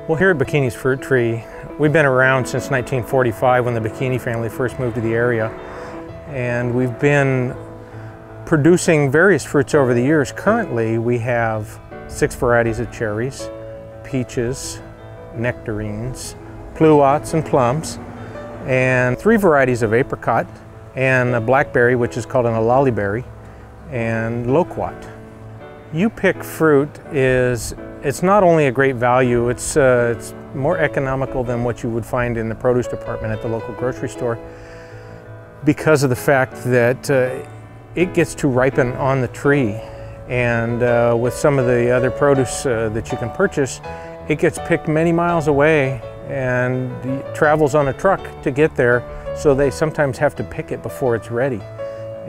Well, here at Bacchini's Fruit Tree, we've been around since 1945 when the Bacchini family first moved to the area. And we've been producing various fruits over the years. Currently, we have 6 varieties of cherries, peaches, nectarines, pluots, and plums, and 3 varieties of apricot, and a blackberry, which is called an lollyberry, and loquat. You pick fruit it's not only a great value, it's more economical than what you would find in the produce department at the local grocery store because of the fact that it gets to ripen on the tree. And with some of the other produce that you can purchase, it gets picked many miles away and travels on a truck to get there, so they sometimes have to pick it before it's ready.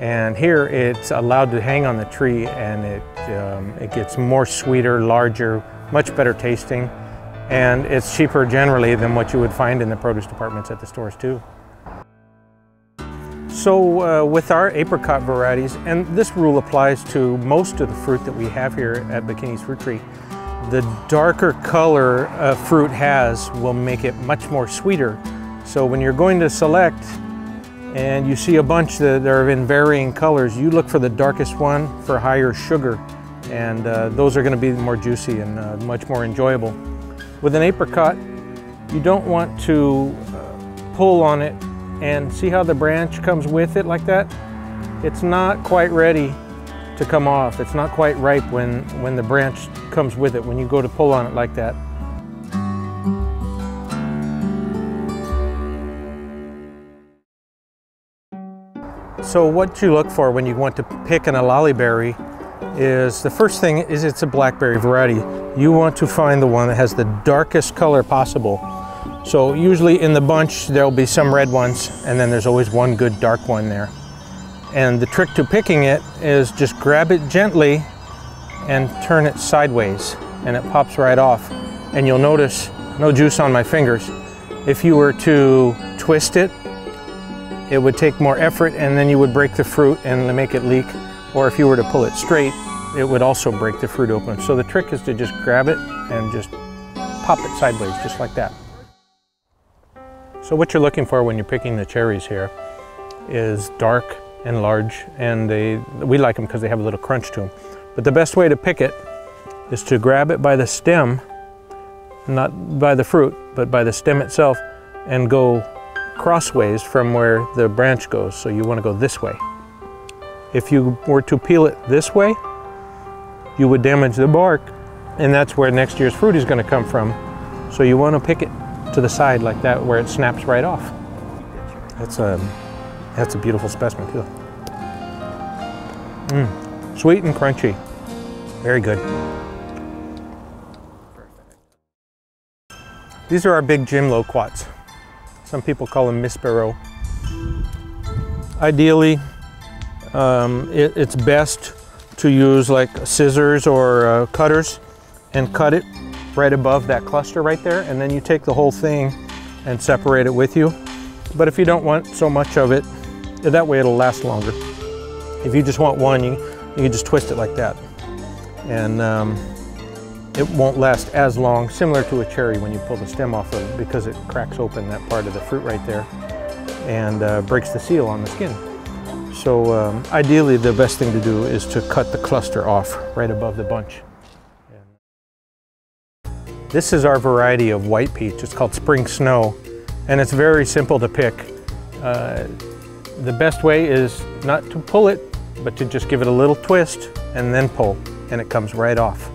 And here it's allowed to hang on the tree, and it gets more sweeter, larger, much better tasting, and it's cheaper generally than what you would find in the produce departments at the stores too. So with our apricot varieties, and this rule applies to most of the fruit that we have here at Bacchini's Fruit Tree, the darker color a fruit has will make it much more sweeter. So when you're going to select and you see a bunch that are in varying colors, you look for the darkest one for higher sugar, and those are going to be more juicy and much more enjoyable. With an apricot, you don't want to pull on it and see how the branch comes with it like that. It's not quite ready to come off. It's not quite ripe when the branch comes with it, when you go to pull on it like that. So what you look for when you want to pick a lollyberry is, the first thing is it's a blackberry variety. You want to find the one that has the darkest color possible. So usually in the bunch there'll be some red ones, and then there's always one good dark one there. And the trick to picking it is just grab it gently and turn it sideways, and it pops right off. And you'll notice no juice on my fingers. If you were to twist it, it would take more effort, and then you would break the fruit and make it leak. Or if you were to pull it straight, it would also break the fruit open. So the trick is to just grab it and just pop it sideways, just like that. So what you're looking for when you're picking the cherries here is dark and large, and we like them because they have a little crunch to them. But the best way to pick it is to grab it by the stem, not by the fruit, but by the stem itself, and go crossways from where the branch goes. So you want to go this way. If you were to peel it this way, you would damage the bark, and that's where next year's fruit is going to come from. So you want to pick it to the side like that, where it snaps right off. That's a beautiful specimen too. Sweet and crunchy. Very good. These are our big Jim Loquats. Some people call them Miss Barrow. Ideally, it's best to use like scissors or cutters and cut it right above that cluster right there, and then you take the whole thing and separate it with you. But if you don't want so much of it, that way it'll last longer. If you just want one, you can just twist it like that, and it won't last as long, similar to a cherry when you pull the stem off of it, because it cracks open that part of the fruit right there and breaks the seal on the skin. So ideally the best thing to do is to cut the cluster off right above the bunch. This is our variety of white peach. It's called Spring Snow, and it's very simple to pick. The best way is not to pull it, but to just give it a little twist and then pull, and it comes right off.